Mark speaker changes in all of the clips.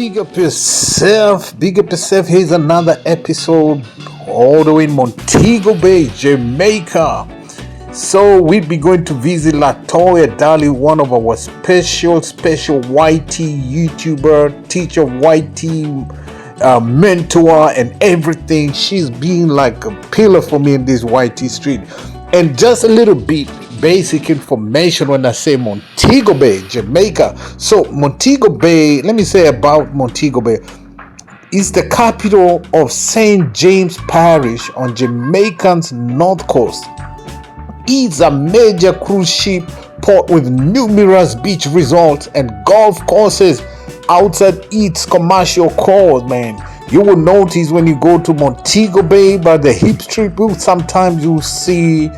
Speaker 1: Big up yourself. Big up yourself. Here's another episode all the way in Montego Bay, Jamaica. So we'll be going to visit Latoya, one of our special YT YouTuber, teacher of YT, mentor and everything. She's been like a pillar for me in this YT street. And just a little bit basic information when I say Montego Bay, Jamaica. So Montego Bay, let me say about Montego Bay. It's the capital of St. James Parish on Jamaica's north coast. It's a major cruise ship port with numerous beach resorts and golf courses outside its commercial core, man. You will notice when you go to Montego Bay by the hip strip, sometimes you will see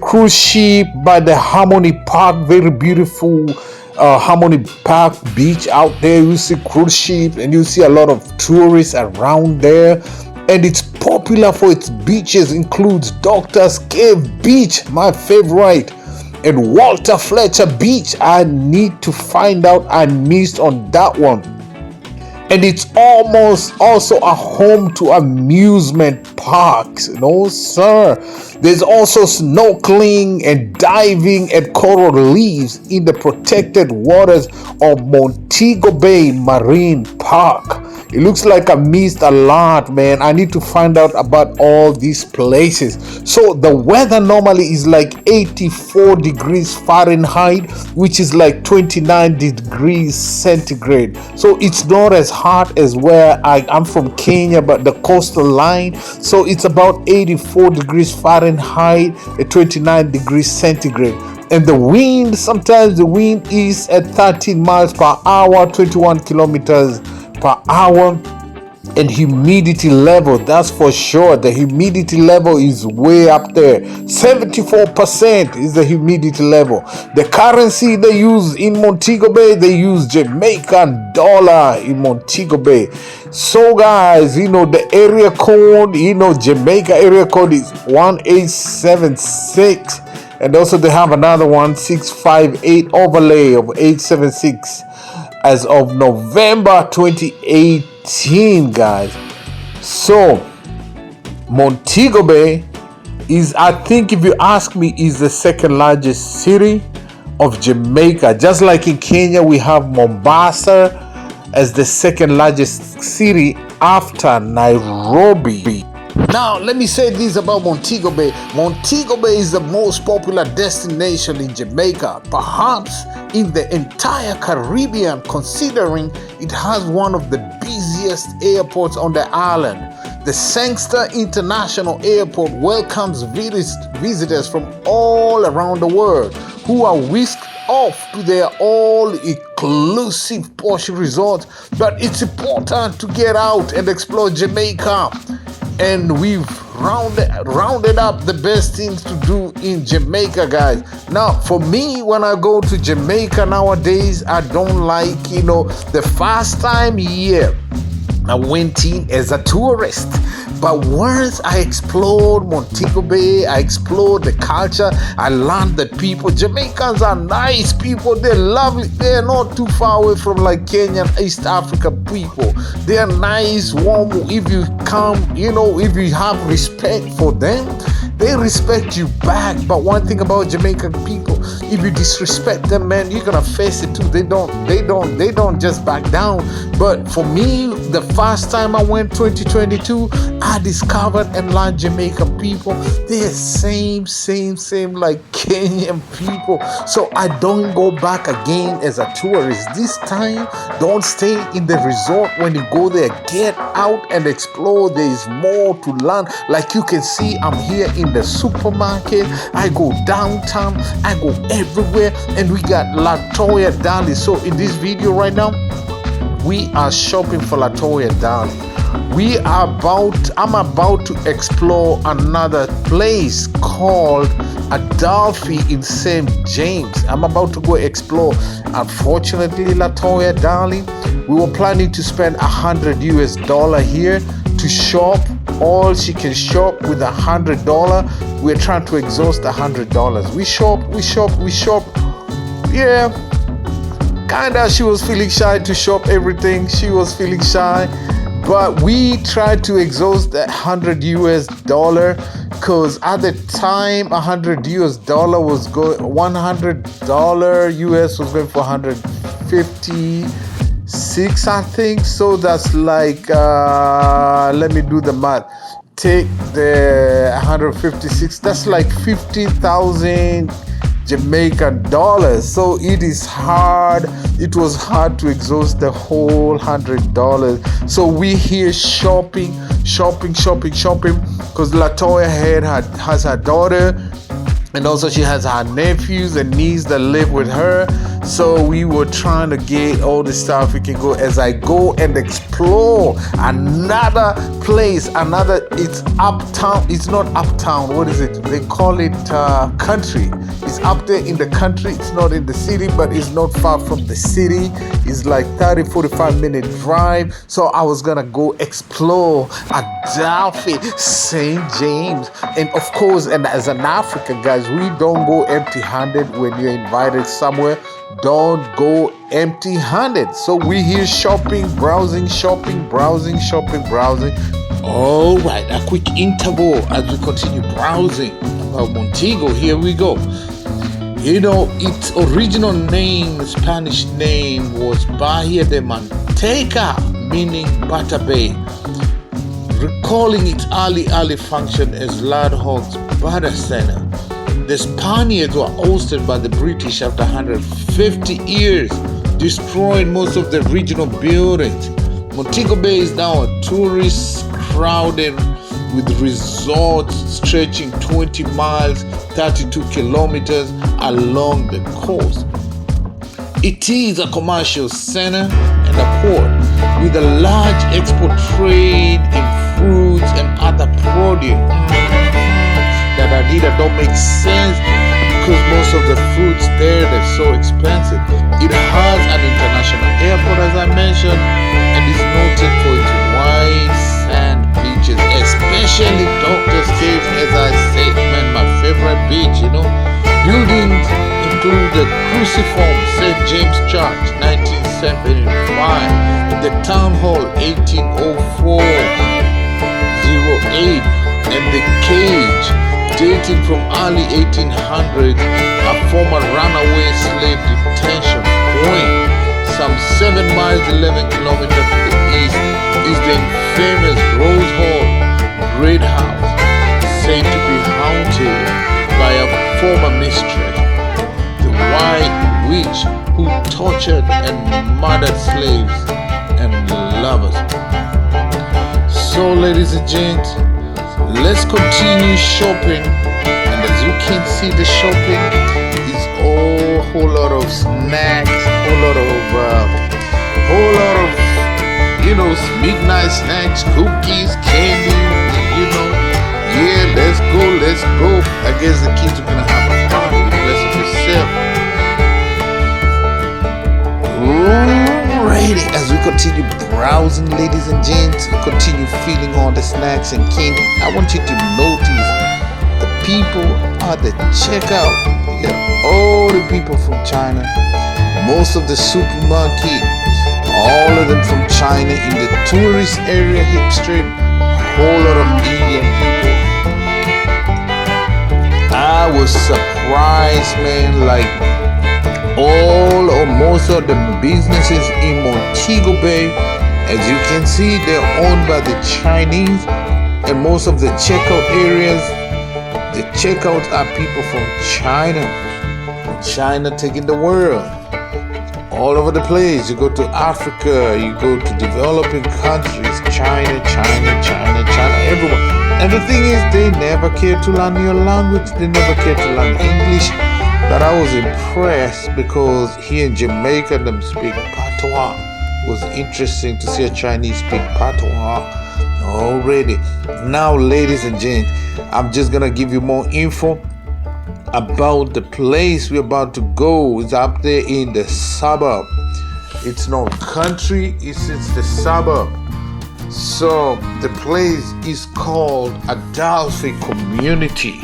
Speaker 1: cruise ship by the Harmony Park, very beautiful Harmony Park beach out there. You see cruise ship and you see a lot of tourists around there. And it's popular for its beaches, includes Doctor's Cave Beach, my favorite, and Walter Fletcher Beach. I need to find out, I missed on that one. And it's almost also a home to amusement parks. No, sir. There's also snorkeling and diving at coral reefs in the protected waters of Montego Bay Marine Park. It looks like I missed a lot, man. I need to find out about all these places. So the weather normally is like 84 degrees Fahrenheit, which is like 29 degrees centigrade. So it's not as hot as where I'm from, Kenya, but the coastal line. So it's about 84 degrees Fahrenheit at 29 degrees centigrade. And the wind, sometimes the wind is at 13 miles per hour, 21 kilometers per hour. And humidity level, that's for sure. The humidity level is way up there. 74% is the humidity level. The currency they use in Montego Bay, they use Jamaican dollar in Montego Bay. So guys, the area code, Jamaica area code is 1876. And also they have another 1658 overlay of 876 as of November 2018, guys. So Montego Bay is, I think if you ask me, is the second largest city of Jamaica. Just like in Kenya, we have Mombasa as the second largest city after Nairobi. Now, let me say this about Montego Bay. Montego Bay is the most popular destination in Jamaica, perhaps in the entire Caribbean, considering it has one of the busiest airports on the island. The Sangster International Airport welcomes visitors from all around the world who are whisked off to their all-inclusive posh resorts. But it's important to get out and explore Jamaica. And we've rounded up the best things to do in Jamaica, guys. Now, for me, when I go to Jamaica nowadays, I don't like, the first time here, I went in as a tourist. But once I explored Montego Bay, I explored the culture, I learned that people, Jamaicans are nice people, they're lovely, they're not too far away from like Kenyan, East Africa people. They're nice, warm. If you come, if you have respect for them, they respect you back. But one thing about Jamaican people, if you disrespect them, man, you're gonna face it too. They don't just back down. But for me, the first time I went 2022, I discovered and learned Jamaican people. They're same like Kenyan people. So I don't go back again as a tourist. This time, don't stay in the resort when you go there. Get out and explore. There is more to learn. Like you can see, I'm here in the supermarket. I go downtown. I go everywhere. And we got Latoya. So in this video right now, we are shopping for Latoya. I'm about to explore another place called Adelphi in St. James. I'm about to go explore. Unfortunately, Latoya, we were planning to spend $100 here to shop. All she can shop with $100. We're trying to exhaust $100. We shop. Yeah. Kinda, she was feeling shy to shop everything. She was feeling shy, but we tried to exhaust that $100 because at the time $100 was going, $100 US was going for 156, I think. So that's like let me do the math. Take the 156, that's like 50,000 Jamaican dollars. So it was hard to exhaust the whole $100. So we here shopping because Latoya has her daughter, and also she has her nephews and niece that live with her. So we were trying to get all the stuff we can go. As I go and explore another place, it's uptown. It's not uptown. What is it? They call it country. It's up there in the country. It's not in the city, but it's not far from the city. It's like 30-45 minute drive. So I was gonna go explore Adelphi, St. James, and of course, and as an African, guys, we don't go empty-handed when you're invited somewhere. Don't go empty-handed. So we here shopping, browsing. All right, a quick interval as we continue browsing about Montego. Here we go. You know, its original name, Spanish name, was Bahia de Manteca, meaning Butter Bay, recalling its early function as Lord Hawke's Butter Center. The Spaniards were ousted by the British after 150 years, destroying most of the regional buildings. Montego Bay is now a tourist crowded with resorts stretching 20 miles, 32 kilometers along the coast. It is a commercial center and a port with a large export trade in fruits and other produce. That don't make sense because most of the fruits there, they're so expensive. It has an international airport, as I mentioned, and is noted for its white sand beaches, especially Doctor's Cave, as I said, man, my favorite beach, you know. Buildings include the Cruciform St. James Church, 1975, the Town Hall, 1804-08, and the Cage, dating from early 1800s, a former runaway slave detention point. Some 7 miles, 11 kilometers to the east is the infamous Rose Hall Great House, said to be haunted by a former mistress, the White Witch, who tortured and murdered slaves and lovers. So, ladies and gents, let's continue shopping, and as you can see, the shopping is a whole lot of snacks, whole lot of midnight snacks, cookies, candy, you know. Yeah, let's go. I guess the kids are gonna have a party. Bless yourself. Alrighty, as we continue browsing, ladies and gents, continue feeling all the snacks and candy, I want you to notice the people at the checkout. You got all the people from China, most of the supermarket, all of them from China. In the tourist area, hip street, a whole lot of Indian people. I was surprised, man, like all or most of the businesses in Montego Bay, as you can see, they're owned by the Chinese, and most of the checkout areas, the checkouts are people from China. China taking the world all over the place. You go to Africa, you go to developing countries, China, everyone. And the thing is, they never care to learn your language, they never care to learn English. But I was impressed because here in Jamaica, them speak patois. It was interesting to see a Chinese speak patois already. Now, ladies and gents, I'm just gonna give you more info about the place we're about to go. It's up there in the suburb. It's not country, it's the suburb. So the place is called Adelphi Community.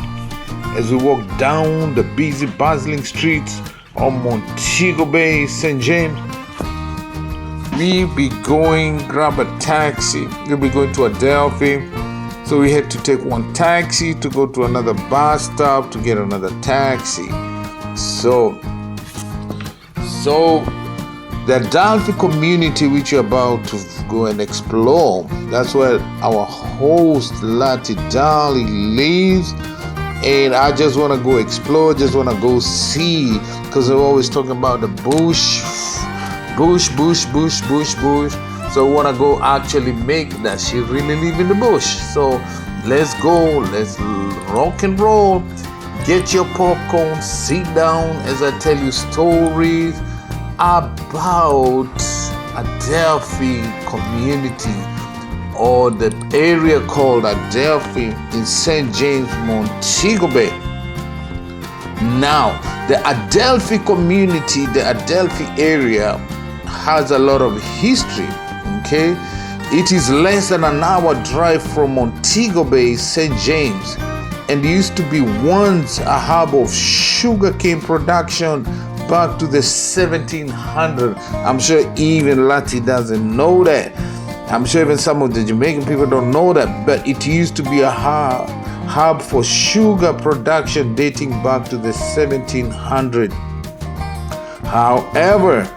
Speaker 1: As we walk down the busy, bustling streets on Montego Bay, St. James. We'll be going, grab a taxi. We'll be going to Adelphi. So we had to take one taxi to go to another bus stop to get another taxi. So the Adelphi community which you're about to go and explore, that's where our host Latoya lives. And I just want to go explore, just want to go see, because we're always talking about the bush. So I want to go actually make that she really live in the bush. So let's go, let's rock and roll. Get your popcorn, sit down as I tell you stories about Adelphi community, or the area called Adelphi in St. James, Montego Bay. Now, the Adelphi community, the Adelphi area has a lot of history, okay? It is less than an hour drive from Montego Bay, St. James, and used to be once a hub of sugarcane production back to the 1700s. I'm sure even Lati doesn't know that. I'm sure even some of the Jamaican people don't know that, but it used to be a hub for sugar production dating back to the 1700s. However,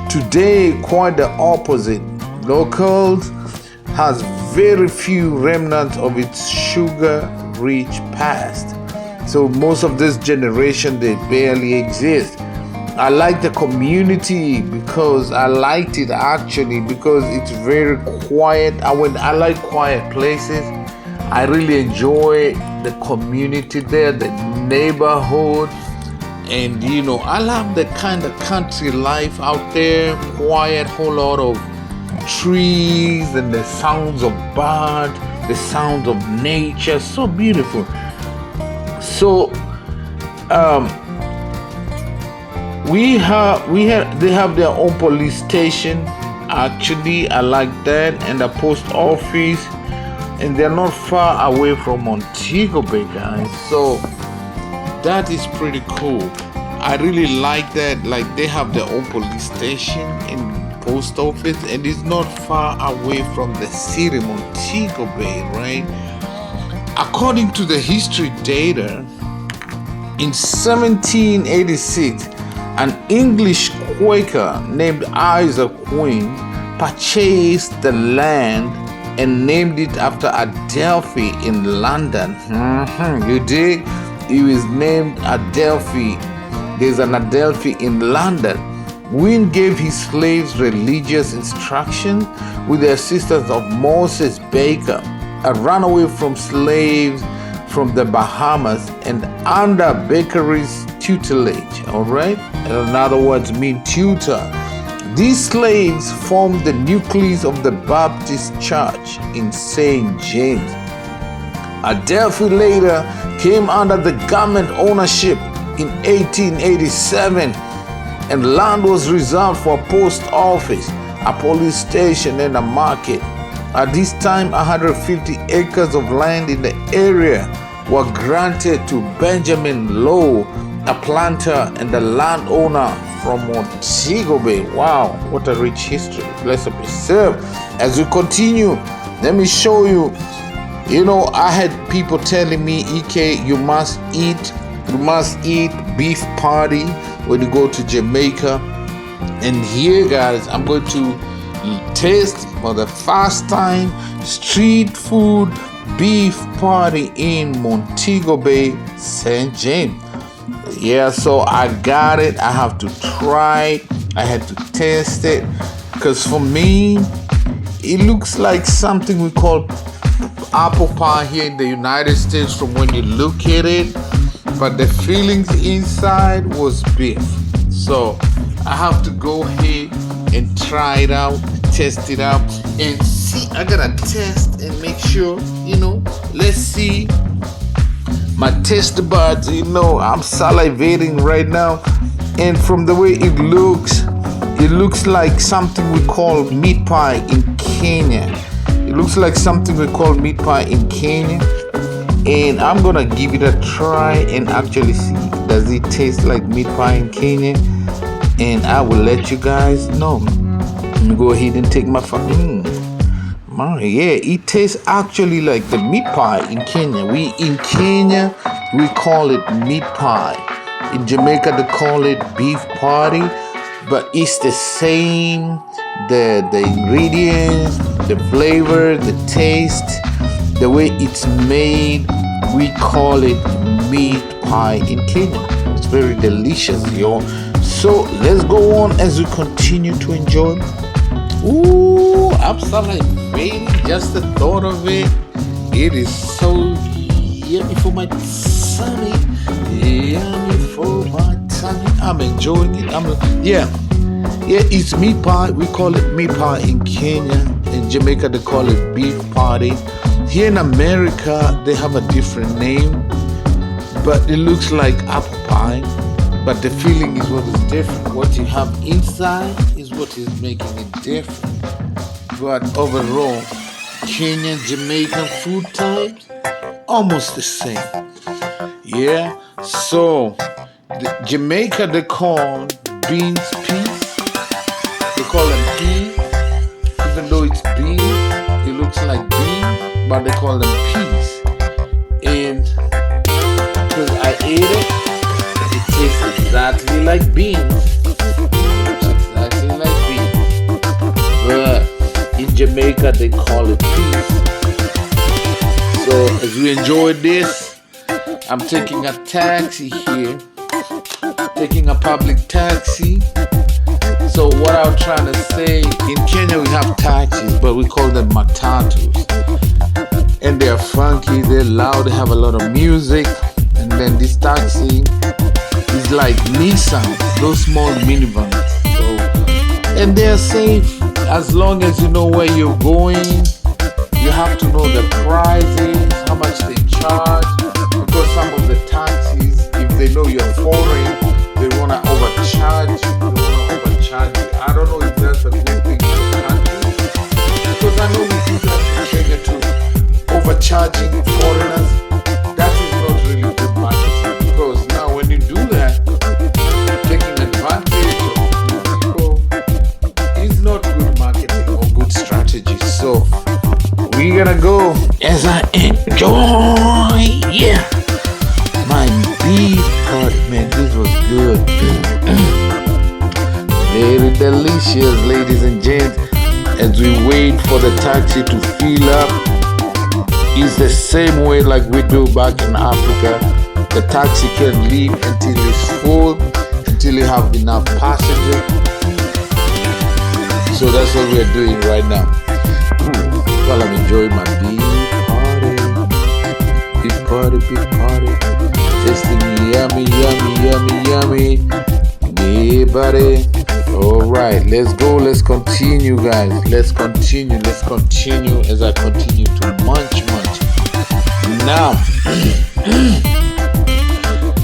Speaker 1: today quite the opposite. Locals has very few remnants of its sugar-rich past. So most of this generation, they barely exist. I like the community because I liked it actually because it's very quiet. I like quiet places. I really enjoy the community there, the neighborhood, and I love the kind of country life out there. Quiet, whole lot of trees and the sounds of birds, the sounds of nature, so beautiful. So they have their own police station. Actually, I like that, and the post office, and they're not far away from Montego Bay, guys. So that is pretty cool. I really like that. Like, they have their own police station and post office, and it's not far away from the city Montego Bay, right? According to the history data, in 1786, an English Quaker named Isaac Quinn purchased the land and named it after Adelphi in London. You dig? It was named Adelphi. There's an Adelphi in London. Quinn gave his slaves religious instruction with the assistance of Moses Baker, a runaway from slaves from the Bahamas, and under Bakery's tutelage, all right? In other words, mean tutor. These slaves formed the nucleus of the Baptist Church in St. James. Adelphi later came under the government ownership in 1887, and land was reserved for a post office, a police station, and a market. At this time, 150 acres of land in the area were granted to Benjamin Lowe, a planter and a landowner from Montego Bay. Wow, what a rich history. Blessed be served. As we continue, let me show you. I had people telling me, EK, you must eat beef patty when you go to Jamaica. And here, guys, I'm going to taste for the first time street food beef patty in Montego Bay, St. James. Yeah, so I got it. I have to try it. I had to taste it, because for me, it looks like something we call apple pie here in the United States from when you look at it, but the feelings inside was beef. So I have to go ahead and try it out, test it out, and see. I gotta test and make sure, let's see. My taste buds, I'm salivating right now, and from the way it looks like something we call meat pie in Kenya. It looks like something we call meat pie in Kenya, and I'm gonna give it a try and actually see the
Speaker 2: Does it taste like meat pie in Kenya? And I will let you guys know. Let me go ahead and take my fucking. Yeah, it tastes actually like the meat pie in Kenya. In Kenya we call it meat pie. In Jamaica they call it beef patty, but it's the same. The ingredients, the flavor, the taste, the way it's made, we call it meat pie in Kenya. It's very delicious, yo. So let's go on as we continue to enjoy. Ooh, I'm salivating just the thought of it. It is so yummy for my tummy. Yummy for my tummy. I'm enjoying it. Yeah, it's meat pie. We call it meat pie in Kenya. In Jamaica, they call it beef patty. Here in America, they have a different name, but it looks like apple pie. But the feeling is what is different. What you have inside is what is making it different. But overall, Kenyan, Jamaican food types, almost the same. Yeah. So, Jamaica, they call beans peas. They call them peas. Even though it's beans, it looks like beans, but they call them peas. And because I ate it, it tastes exactly like beans. Exactly like beans. But in Jamaica, they call it peas. So as we enjoy this, I'm taking a taxi here. Taking a public taxi. So what I'm trying to say, in Kenya we have taxis, but we call them matatus. And they're funky, they're loud, they have a lot of music. And then this taxi is like Nissan, those small minivans. So, and they're safe as long as you know where you're going. You have to know the prices, how much they charge. Because some of the taxis, if they know you're foreign, they want to overcharge you. I don't know if that's a good thing for the country. Because I know we do that in Kenya too. Overcharging foreigners. That is not really good marketing. Because now when you do that, taking advantage of people is not good marketing or good strategy. So we're gonna go as I enjoy. Yeah. My beef party, man, this was good. Very delicious, ladies and gents. As we wait for the taxi to fill up, it's the same way like we do back in Africa. The taxi can leave until it's full, until you have enough passengers. So that's what we're doing right now. While I'm enjoying my beef party. Tasting yummy. Yeah, buddy. Alright, let's go. Let's continue, guys. Let's continue as I continue to munch. Now,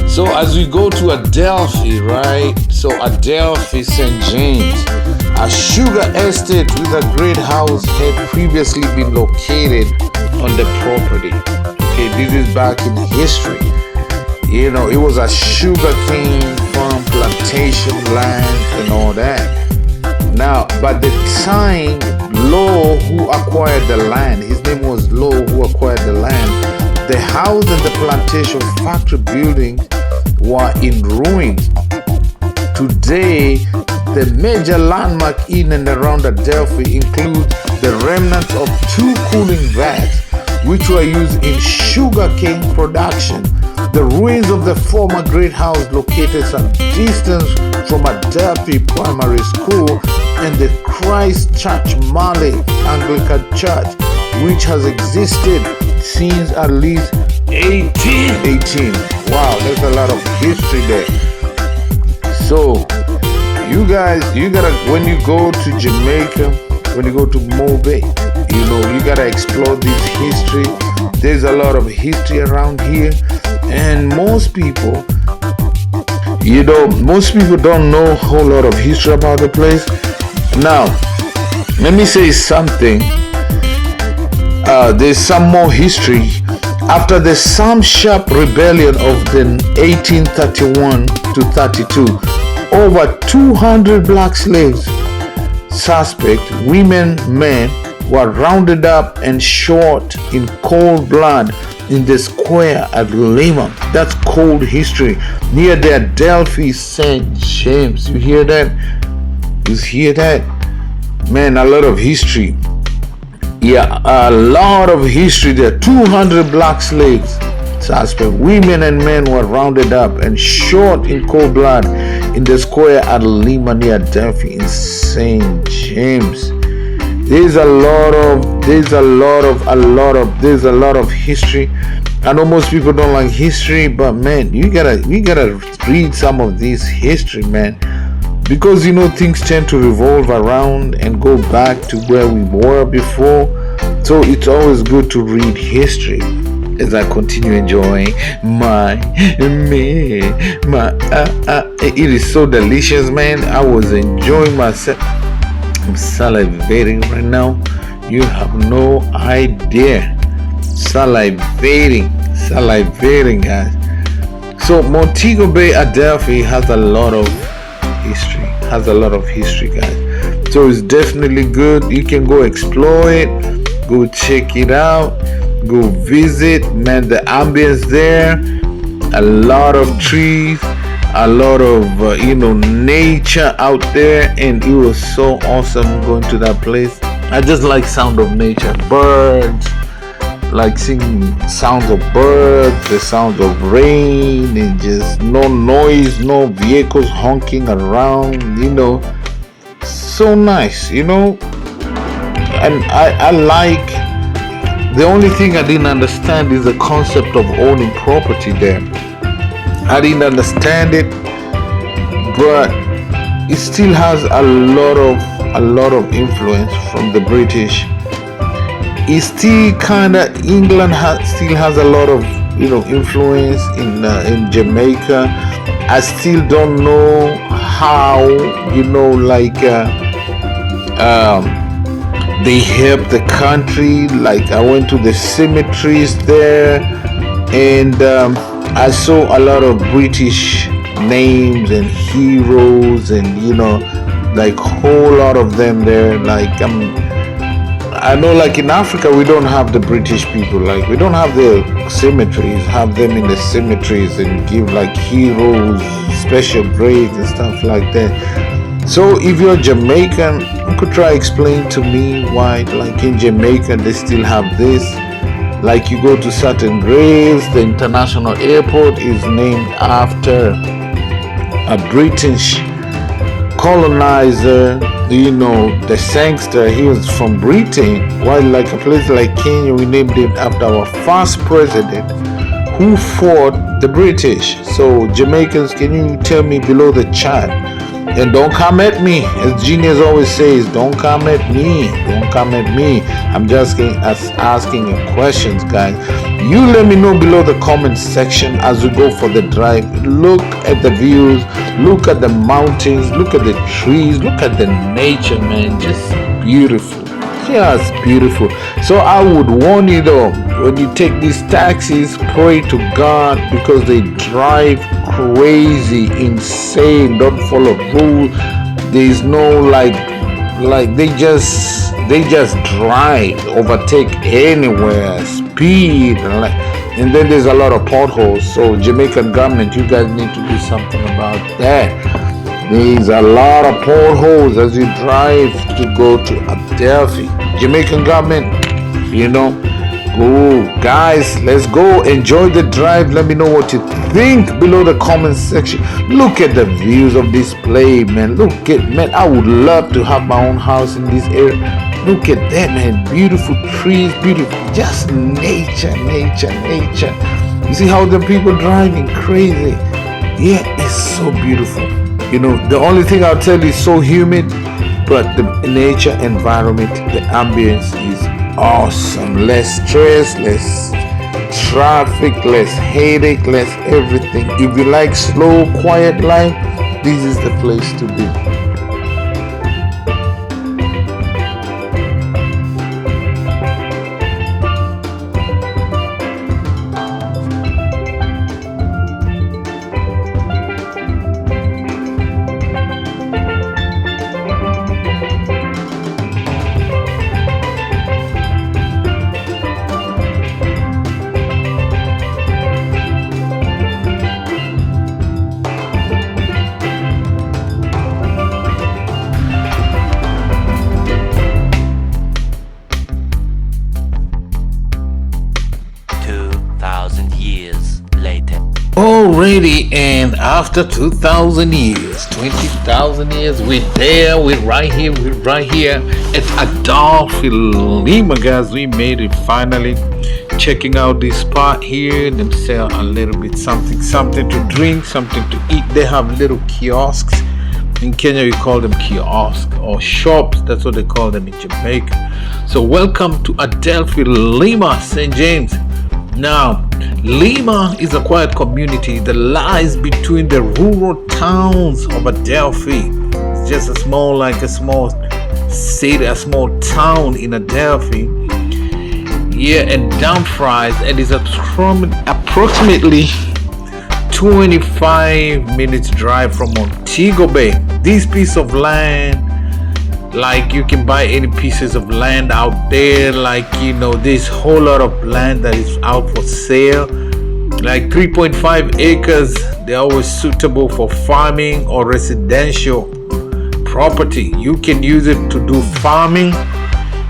Speaker 2: so as we go to Adelphi, right? So Adelphi, St. James, a sugar estate with a great house had previously been located on the property. Okay, this is back in history. You know, it was a sugarcane farm, plantation land, and all that. Now, by the time Lowe, who acquired the land, his name was Lowe, who acquired the land, the house and the plantation factory buildings were in ruins. Today, the major landmark in and around Adelphi include the remnants of 2 cooling vats, which were used in sugarcane production. The ruins of the former great house located some distance from Adelphi Primary School and the Christ Church Malay Anglican Church, which has existed since at least 1818. Wow, there's a lot of history there. So, you guys, you gotta, when you go to Jamaica, when you go to Montego Bay, you know, you gotta explore this history. There's a lot of history around here. And most people don't know a whole lot of history about the place. Now, let me say something. There's some more history After the Sam Sharp rebellion of the 1831 to 32, over 200 black slaves, suspect, women, men, were rounded up and shot in cold blood in the square at Lima. That's cold history. Near the Adelphi St. James. You hear that? You hear that? Man, a lot of history. Yeah, a lot of history there. 200 black slaves, suspect, women and men were rounded up and shot in cold blood in the square at Lima near Adelphi in St. James. There's a lot of history. I know most people don't like history, but man, we gotta read some of this history, man. Because things tend to revolve around and go back to where we were before. So it's always good to read history as I continue enjoying it is so delicious, man. I was enjoying myself. I'm salivating right now. You have no idea. Salivating, guys. So Montego Bay, Adelphi has a lot of history, guys. So it's definitely good. You can go explore it, go check it out, go visit. Man, the ambience there, a lot of trees, a lot of nature out there, and it was so awesome going to that place. I just like sound of nature, birds, like singing sounds of birds, the sounds of rain, and just no noise, no vehicles honking around, so nice, and I like, the only thing I didn't understand is the concept of owning property there. I didn't understand it, but it still has a lot of influence from the British. It's still England still has a lot of influence in Jamaica. I still don't know how they help the country. Like, I went to the cemeteries there, and I saw a lot of British names and heroes, and whole lot of them there. I know, like in Africa, we don't have the British people. Like, we don't have the cemeteries, have them in the cemeteries and give heroes special grades and stuff like that. So if you're Jamaican, you could try explain to me why, in Jamaica, they still have this. Like, you go to certain graves, the international airport is named after a British colonizer, the sangster. He was from Britain. While a place like Kenya, we named it after our first president who fought the British. So Jamaicans, can you tell me below the chat? And don't come at me, as Genius always says, don't come at me. I'm just asking you questions, guys. You let me know below the comment section as we go for the drive. Look at the views, look at the mountains, look at the trees, look at the nature, man. Just beautiful. So I would warn you though, when you take these taxis, pray to God, because they drive crazy, insane, don't follow rules. There's no they just drive, overtake anywhere, speed, and then there's a lot of potholes. So Jamaican government, you guys need to do something about that. There's a lot of potholes as you drive to go to Adelphi. Jamaican government, go, guys, let's go enjoy the drive. Let me know what you think below the comment section. Look at the views of this place, man. I would love to have my own house in this area. Look at that, man. Beautiful trees, beautiful, just nature. You see how the people driving crazy? Yeah, it's so beautiful. The only thing I'll tell you is so humid, but the nature environment, the ambience is awesome. Less stress, less traffic, less headache, less everything. If you like slow, quiet life, this is the place to be.
Speaker 3: 2,000 years later.
Speaker 2: Already, and after 2,000 years, 20,000 years, we're there, we're right here at Adelphi, Lima, guys. We made it finally. Checking out this spot here, them sell a little bit something to drink, something to eat. They have little kiosks. In Kenya, we call them kiosks or shops. That's what they call them in Jamaica. So welcome to Adelphi, Lima, St. James. Now, Lima is a quiet community that lies between the rural towns of Adelphi. It's just a small city, a small town in Adelphi. Yeah, and Dumfries, and it's approximately 25 minutes drive from Montego Bay. This piece of land, like you can buy any pieces of land out there, like there's a whole lot of land that is out for sale, like 3.5 acres. They're always suitable for farming or residential property. You can use it to do farming.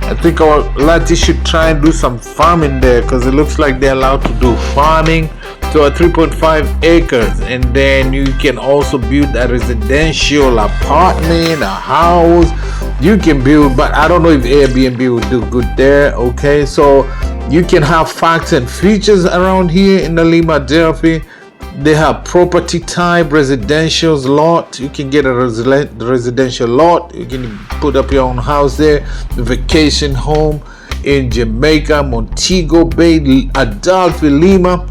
Speaker 2: I think our Lati should try and do some farming there, because it looks like they're allowed to do farming. So at 3.5 acres, and then you can also build a residential apartment, a house. You can build, but I don't know if Airbnb will do good there. Okay, so you can have facts and features around here in the Lima, Adelphi. They have property type, residential lot. You can get a residential lot. You can put up your own house there. Vacation home in Jamaica, Montego Bay, Adelphi, Lima.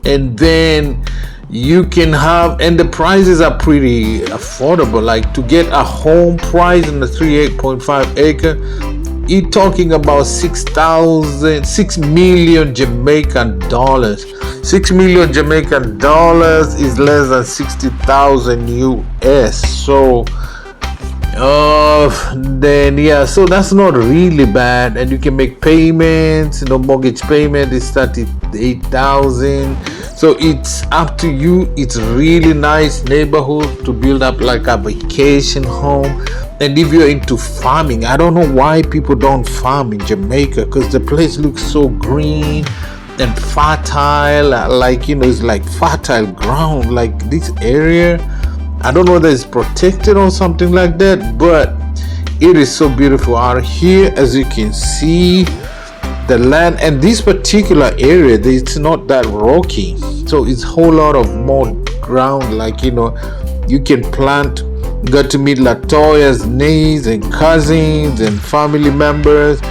Speaker 2: And then you can have, and the prices are pretty affordable. Like to get a home price in the 3.5 acre, you're talking about 6 million Jamaican dollars. 6 million Jamaican dollars is less than 60,000 US. So then yeah, so that's not really bad, and you can make payments. Mortgage payment is 38,000. So it's up to you. It's really nice neighborhood to build up like a vacation home. And if you're into farming, I don't know why people don't farm in Jamaica, because the place looks so green and fertile. Like it's like fertile ground, like this area. I don't know whether it's protected or something like that, but it is so beautiful out here. As you can see, the land, and this particular area, it's not that rocky, so it's a whole lot of more ground. Like you can plant. Got to meet Latoya's niece and cousins and family members,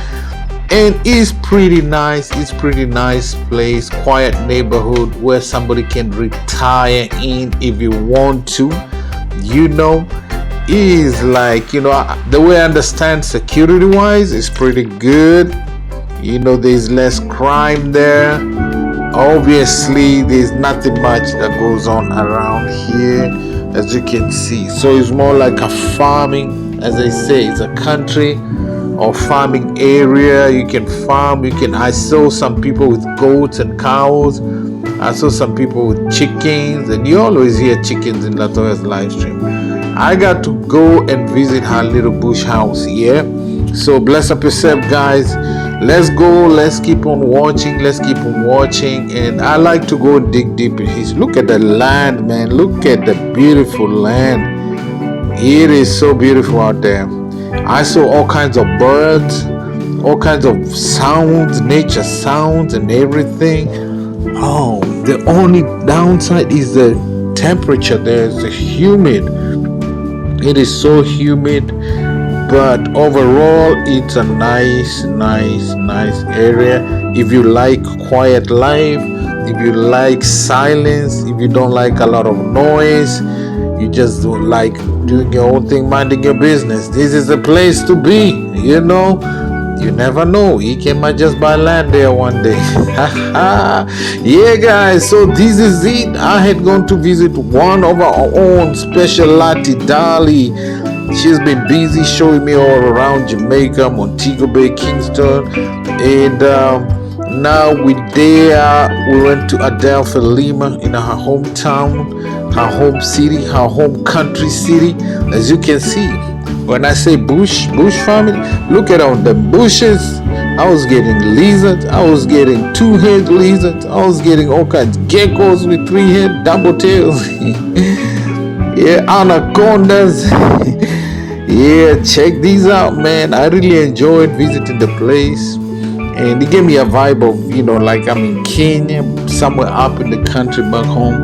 Speaker 2: and it's pretty nice. It's pretty nice place, quiet neighborhood where somebody can retire in if you want to. Is like the way I understand, security wise, is pretty good. There's less crime there. Obviously there's nothing much that goes on around here, as you can see. So it's more like a farming, as I say, it's a country or farming area. You can farm. I saw some people with goats and cows. I saw some people with chickens, and you always hear chickens in Latoya's live stream. I got to go and visit her little bush house here. So bless up yourself, guys. Let's go. Let's keep on watching. And I like to go and dig deep in his. Look at the land, man. Look at the beautiful land. It is so beautiful out there. I saw all kinds of birds, all kinds of sounds, nature sounds and everything. Oh, the only downside is the temperature. There's humid. It is so humid, but overall it's a nice area. If you like quiet life, if you like silence, if you don't like a lot of noise, you just don't like doing your own thing, minding your business, this is the place to be. You never know, he might just buy land there one day. Yeah, guys, so this is it. I had gone to visit one of our own special Lati Dali. She's been busy showing me all around Jamaica, Montego Bay, Kingston, and now we went to Adelphi, Lima, in her hometown, her home city, her home country city. As you can see, When I say bush family, look at all the bushes. I was getting lizards. I was getting two-head lizards. I was getting all kinds of geckos with three-head, double tails. Yeah, anacondas. Yeah, check these out, man. I really enjoyed visiting the place. And it gave me a vibe of, like I'm in Kenya, somewhere up in the country back home.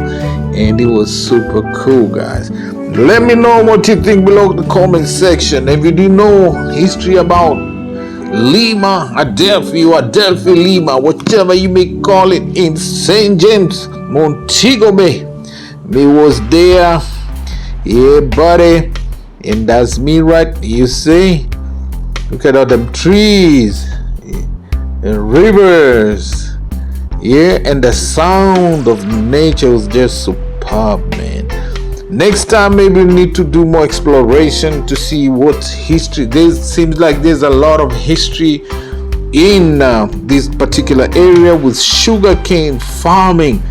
Speaker 2: And it was super cool, guys. Let me know what you think below in the comment section. If you do know history about Lima, Adelphi, or Adelphi, Lima, whatever you may call it, in St. James, Montego Bay. Me was there. Yeah, buddy. And that's me, right? You see? Look at all them trees and rivers. Yeah, and the sound of nature was just superb, man. Next time, maybe we need to do more exploration to see what history. There seems like there's a lot of history in this particular area with sugarcane farming.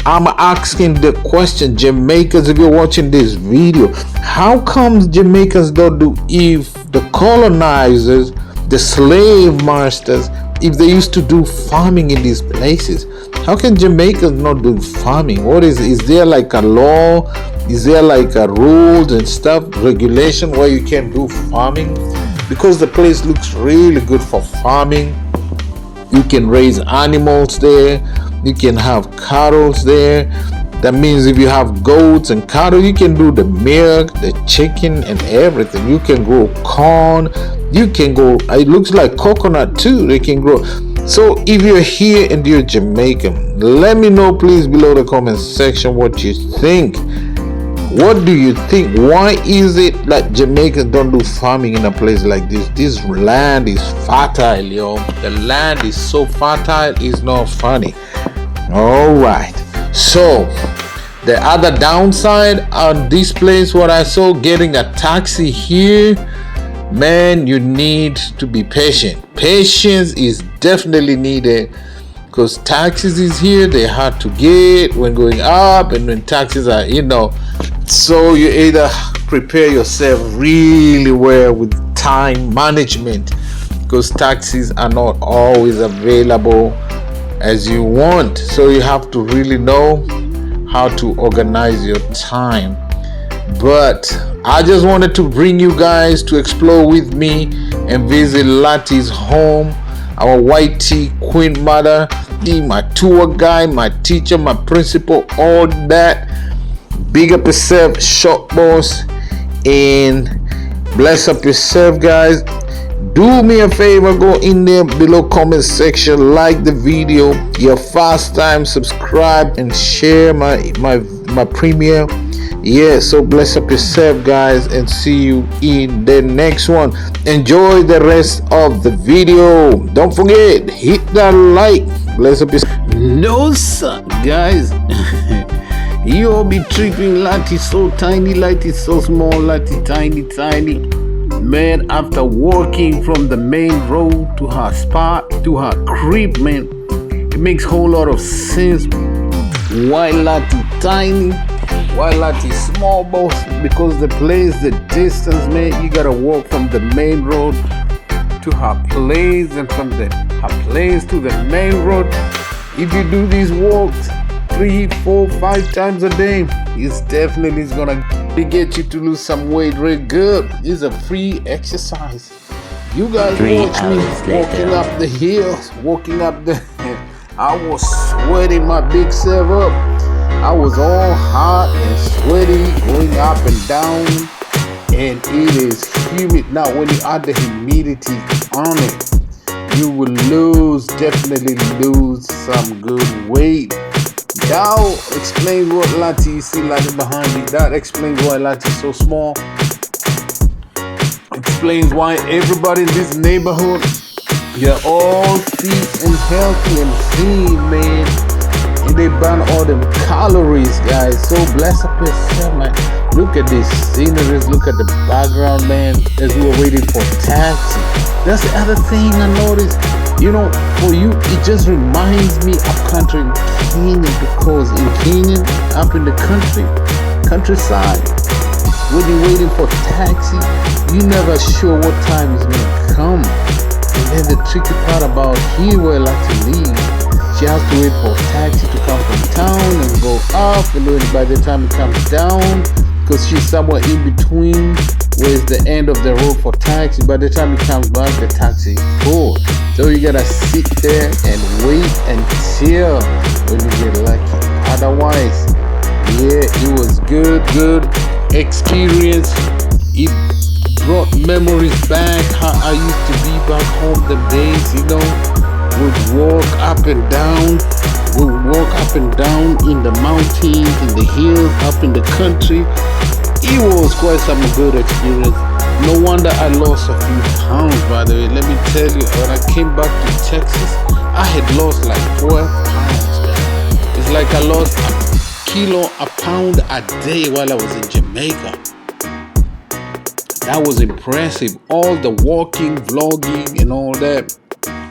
Speaker 2: I'm asking the question, Jamaicans, if you're watching this video, how comes Jamaicans don't do, if the colonizers, the slave masters, if they used to do farming in these places, how can Jamaicans not do farming? What is there like a law? Is there like a rules and stuff, regulation where you can do farming? Because the place looks really good for farming. You can raise animals there. You can have cattle there. That means if you have goats and cattle, you can do the milk, the chicken, and everything. You can grow corn. You can grow, it looks like coconut too. They can grow. So if you're here and you're Jamaican, let me know please below the comment section what you think. What do you think? Why is it that Jamaicans don't do farming in a place like this? This land is fertile, yo. The land is so fertile, it's not funny. All right. So the other downside on this place, what I saw, getting a taxi here, man, you need to be patient. Patience is definitely needed because taxis is here. They're hard to get when going up, and when taxis are, so you either prepare yourself really well with time management because taxis are not always available as you want. So you have to really know how to organize your time. But I just wanted to bring you guys to explore with me and visit Lati's home, our white tea queen mother, my tour guide, my teacher, my principal, all that. Big up yourself, short boss, and bless up yourself, guys. Do me a favor, go in there below comment section, like the video, your first time, subscribe and share my premiere. Yeah, so bless up yourself, guys, and see you in the next one. Enjoy the rest of the video. Don't forget, hit that like. Bless up yourself. No sir, guys. You all be tripping. Lati so tiny, Lati so small, Lati tiny. Man, after walking from the main road to her spot, to her crib, man, it makes a whole lot of sense why Lati tiny, why Lati small, boss, because the place, the distance, man, you gotta walk from the main road to her place, and from her place to the main road. If you do these walks 3, 4, 5 times a day, it's definitely gonna get you to lose some weight real good. It's a free exercise. You guys watch me walking up the hills, I was sweating my big self up. I was all hot and sweaty, going up and down, and it is humid. Now when you add the humidity on it, you will definitely lose some good weight. That explains what Lati, you see Lati behind me, that explains why Lati is so small. Explains why everybody in this neighborhood, you're all fit and healthy and clean, man. And they burn all them calories, guys. So bless up yourself, man. Look at these sceneries, look at the background, man, as we were waiting for taxi. That's the other thing I noticed. For you, it just reminds me of country in Kenya, because in Kenya, up in the countryside, when you're waiting for taxi, we never sure what time is gonna come. And then the tricky part about here where I like to leave, she has to wait for a taxi to come from town and go up, and then by the time it comes down, because she's somewhere in between where's the end of the road for taxi, by the time it comes back the taxi is full. So you gotta sit there and wait until when you get lucky. Otherwise, yeah, it was good experience. It brought memories back how I used to be back home the days, would walk up and down in the mountains, in the hills, up in the country. It was quite some good experience. No wonder I lost a few pounds, by the way. Let me tell you, when I came back to Texas, I had lost like 12 pounds, man. It's like I lost a pound a day while I was in Jamaica. That was impressive. All the walking, vlogging, and all that.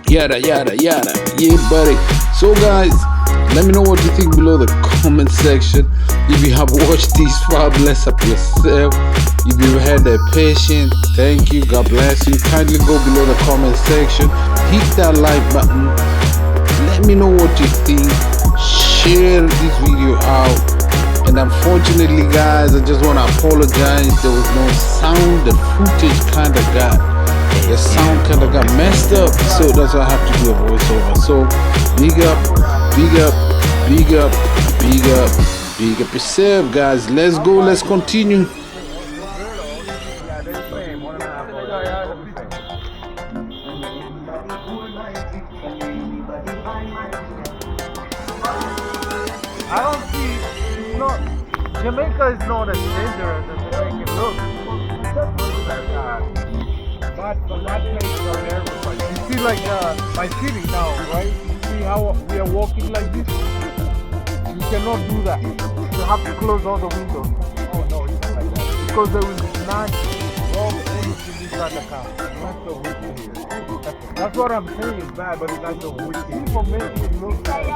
Speaker 2: Yada, yada, yada. Yeah, buddy. So, guys, let me know what you think below the comment section. If you have watched this far, bless up yourself. If you've had the patience, thank you. God bless you. Kindly go below the comment section. Hit that like button. Let me know what you think. Share this video out. And unfortunately, guys, I just want to apologize. There was no sound. The footage kind of the sound kind of got messed up. So that's why I have to do a voiceover. So big up yourself, guys. Let's go. Let's continue.
Speaker 4: I don't see, Jamaica is not as dangerous as Jamaican looks. Bad place for everybody. You see like my city now, right? You see how we are walking like this? You cannot do that. You have to close all the windows. Oh no, it's not like that. Because there will not all anything inside the car. That's so wicked here. That's what I'm saying is bad, but it's not so wicked. People make it look like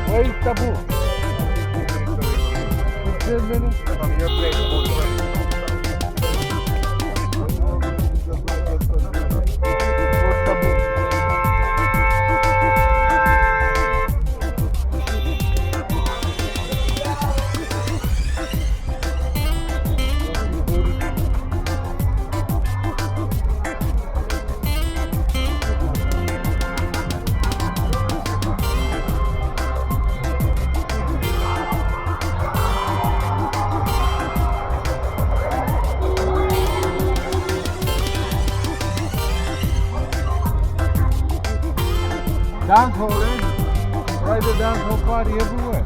Speaker 4: where is Taboo? 15 minutes from your place. Dance hall, right? The dance hall party everywhere.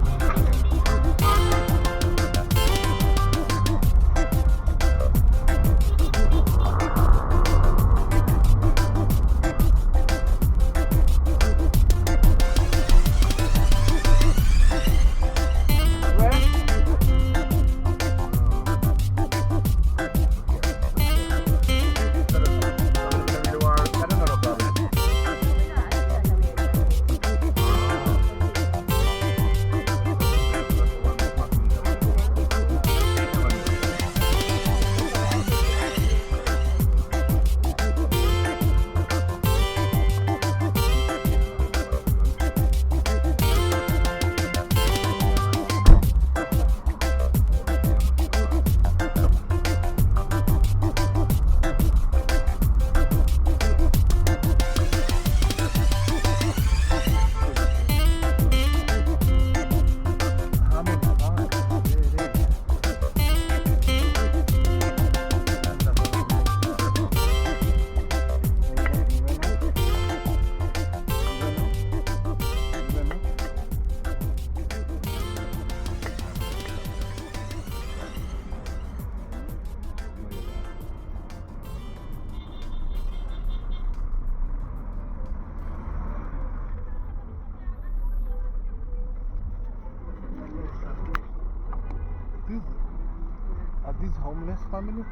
Speaker 4: homeless family?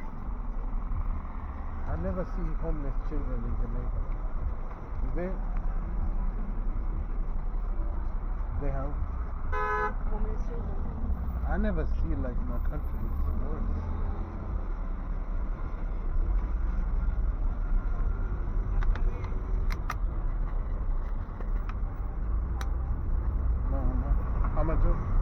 Speaker 4: I never see homeless children in Jamaica. Do they? They have?
Speaker 5: Homeless children.
Speaker 4: I never see like my country. It's worse. No. How much?